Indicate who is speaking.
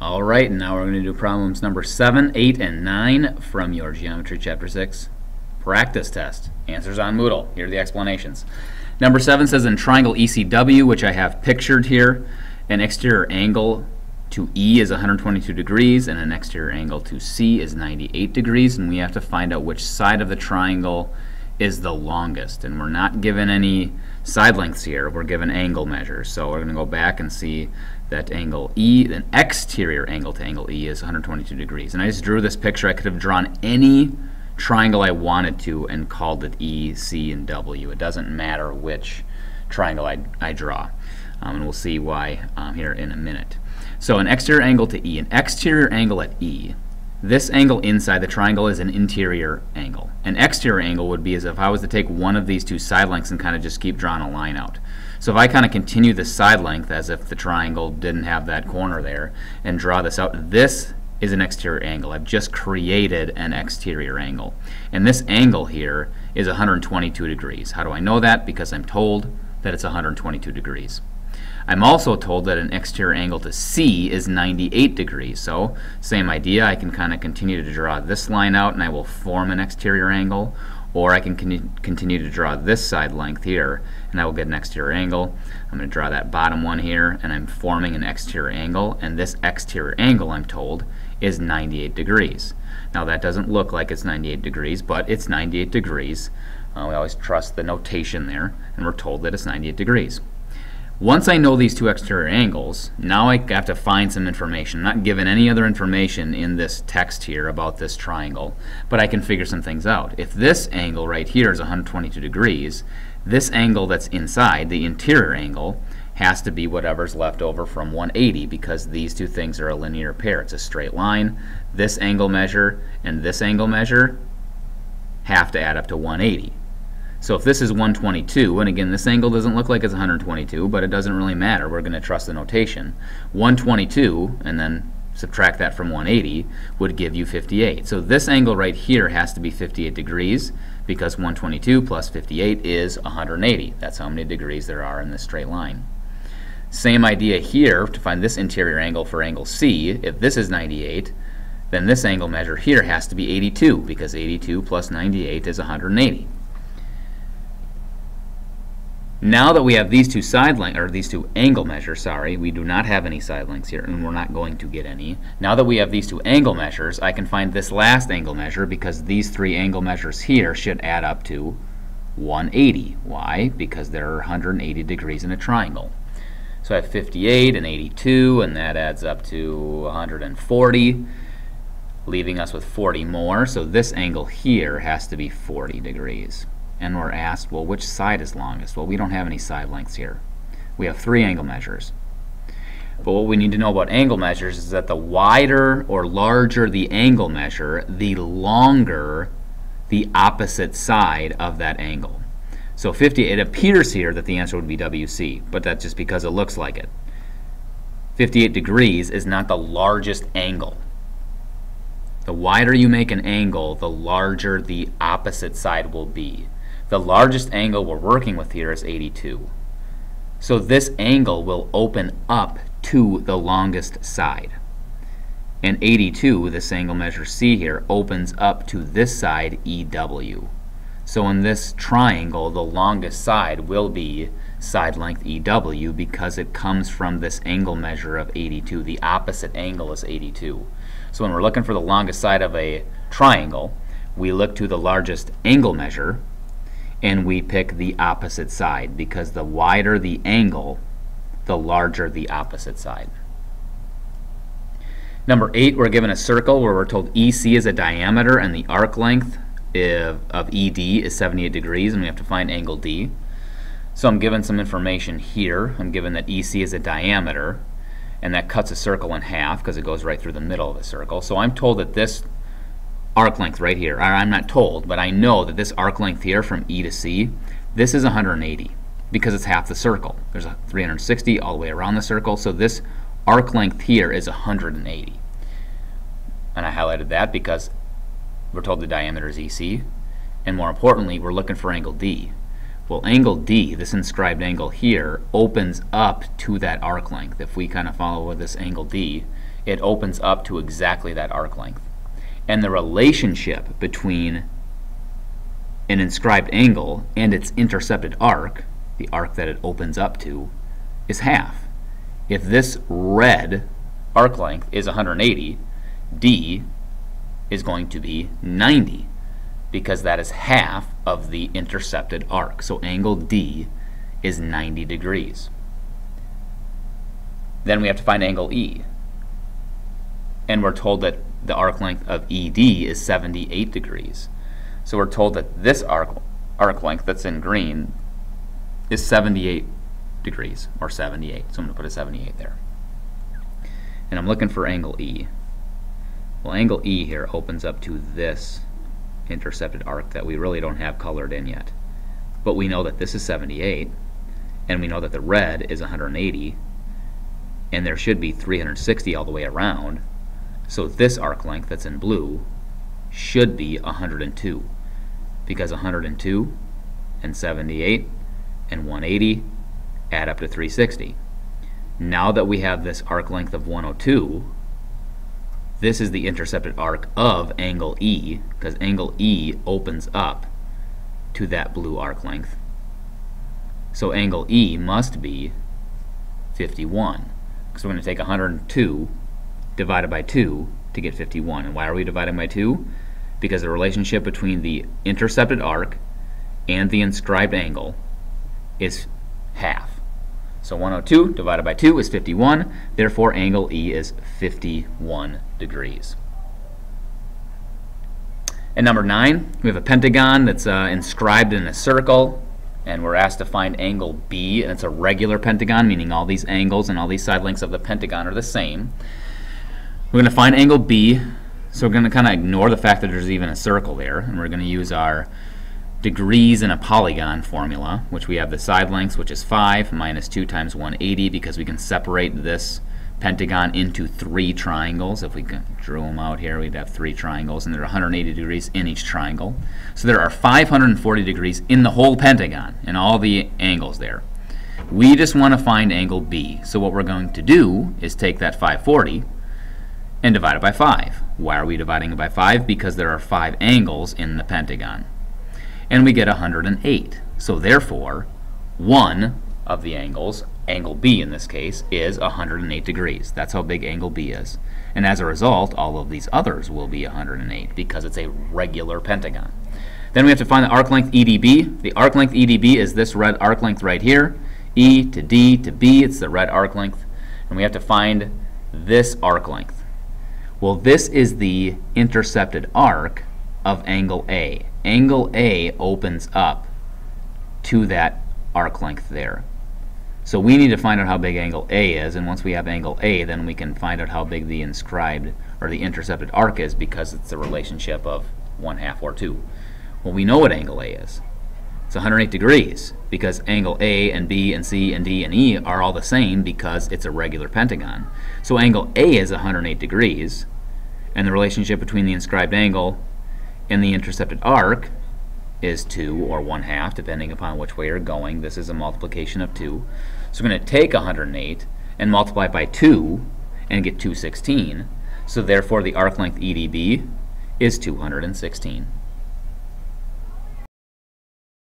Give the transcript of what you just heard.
Speaker 1: All right, and now we're going to do problems number 7, 8, and 9 from your Geometry Chapter 6 practice test. Answers on Moodle. Here are the explanations. Number 7 says in triangle ECW, which I have pictured here, an exterior angle to E is 122 degrees and an exterior angle to C is 98 degrees, and we have to find out which side of the triangle is the longest. And we're not given any side lengths here, we're given angle measures. So we're going to go back and see that angle E, an exterior angle to angle E is 122 degrees. And I just drew this picture. I could have drawn any triangle I wanted to and called it E, C, and W. It doesn't matter which triangle I draw. And we'll see why here in a minute. So an exterior angle to E, an exterior angle at E, this angle inside the triangle is an interior angle. An exterior angle would be as if I was to take one of these two side lengths and kind of just keep drawing a line out. So if I kind of continue the side length as if the triangle didn't have that corner there and draw this out, this is an exterior angle. I've just created an exterior angle. And this angle here is 122 degrees. How do I know that? Because I'm told that it's 122 degrees. I'm also told that an exterior angle to C is 98 degrees. So same idea, I can kind of continue to draw this line out and I will form an exterior angle, or I can continue to draw this side length here and I will get an exterior angle. I'm going to draw that bottom one here and I'm forming an exterior angle, and this exterior angle, I'm told, is 98 degrees. Now that doesn't look like it's 98 degrees, but it's 98 degrees. We always trust the notation there, and we're told that it's 98 degrees. Once I know these two exterior angles, now I have to find some information. I'm not given any other information in this text here about this triangle, but I can figure some things out. If this angle right here is 122 degrees, this angle that's inside, the interior angle, has to be whatever's left over from 180, because these two things are a linear pair. It's a straight line. This angle measure and this angle measure have to add up to 180. So if this is 122, and again this angle doesn't look like it's 122, but it doesn't really matter, we're going to trust the notation. 122 and then subtract that from 180 would give you 58. So this angle right here has to be 58 degrees, because 122 plus 58 is 180. That's how many degrees there are in this straight line. Same idea here to find this interior angle for angle C. If this is 98, then this angle measure here has to be 82, because 82 plus 98 is 180. Now that we have these two these two angle measures, we do not have any side lengths here, and we're not going to get any. Now that we have these two angle measures, I can find this last angle measure, because these three angle measures here should add up to 180. Why? Because there are 180 degrees in a triangle. So I have 58 and 82, and that adds up to 140, leaving us with 40 more. So this angle here has to be 40 degrees. And we're asked, well, which side is longest? Well, we don't have any side lengths here. We have three angle measures. But what we need to know about angle measures is that the wider or larger the angle measure, the longer the opposite side of that angle. So 50, it appears here that the answer would be WC, but that's just because it looks like it. 58 degrees is not the largest angle. The wider you make an angle, the larger the opposite side will be. The largest angle we're working with here is 82. So this angle will open up to the longest side. And 82, this angle measure C here, opens up to this side, EW. So in this triangle, the longest side will be side length EW, because it comes from this angle measure of 82. The opposite angle is 82. So when we're looking for the longest side of a triangle, we look to the largest angle measure, and we pick the opposite side, because the wider the angle, the larger the opposite side. Number 8, we're given a circle where we're told EC is a diameter and the arc length of ED is 78 degrees, and we have to find angle D. So I'm given some information here. I'm given that EC is a diameter, and that cuts a circle in half because it goes right through the middle of a circle. So I'm told that this arc length right here, or I'm not told, but I know that this arc length here from E to C, this is 180, because it's half the circle. There's a 360 all the way around the circle, so this arc length here is 180. And I highlighted that because we're told the diameter is EC, and more importantly, we're looking for angle D. Well, angle D, this inscribed angle here, opens up to that arc length. If we kind of follow with this angle D, it opens up to exactly that arc length. And the relationship between an inscribed angle and its intercepted arc, the arc that it opens up to, is half. If this red arc length is 180, D is going to be 90, because that is half of the intercepted arc. So angle D is 90 degrees. Then we have to find angle E. And we're told that the arc length of ED is 78 degrees. So we're told that this arc length that's in green is 78 degrees, or 78. So I'm going to put a 78 there. And I'm looking for angle E. Well, angle E here opens up to this intercepted arc that we really don't have colored in yet. But we know that this is 78, and we know that the red is 180, and there should be 360 all the way around. So this arc length that's in blue should be 102, because 102 and 78 and 180 add up to 360. Now that we have this arc length of 102, this is the intercepted arc of angle E, because angle E opens up to that blue arc length. So angle E must be 51, because we're going to take 102 divided by 2 to get 51. And why are we dividing by 2? Because the relationship between the intercepted arc and the inscribed angle is half. So 102 divided by 2 is 51. Therefore, angle E is 51 degrees. And number 9, we have a pentagon that's inscribed in a circle, and we're asked to find angle B, and it's a regular pentagon, meaning all these angles and all these side lengths of the pentagon are the same. We're going to find angle B, so we're going to kind of ignore the fact that there's even a circle there, and we're going to use our degrees in a polygon formula, which we have the side lengths, which is 5 minus 2 times 180, because we can separate this pentagon into 3 triangles. If we drew them out here, we'd have 3 triangles, and there are 180 degrees in each triangle. So there are 540 degrees in the whole pentagon, and all the angles there. We just want to find angle B. So what we're going to do is take that 540 and divide it by 5. Why are we dividing it by 5? Because there are 5 angles in the pentagon. And we get 108. So therefore, one of the angles, angle B in this case, is 108 degrees. That's how big angle B is. And as a result, all of these others will be 108 because it's a regular pentagon. Then we have to find the arc length EDB. The arc length EDB is this red arc length right here. E to D to B, it's the red arc length. And we have to find this arc length. Well, this is the intercepted arc of angle A. Angle A opens up to that arc length there. So we need to find out how big angle A is, and once we have angle A, then we can find out how big the inscribed or the intercepted arc is, because it's the relationship of 1/2 or 2. Well, we know what angle A is. It's 108 degrees, because angle A and B and C and D and E are all the same because it's a regular pentagon. So angle A is 108 degrees, and the relationship between the inscribed angle and the intercepted arc is 2 or 1/2, depending upon which way you're going. This is a multiplication of 2. So we're going to take 108 and multiply by 2 and get 216. So therefore the arc length EDB is 216.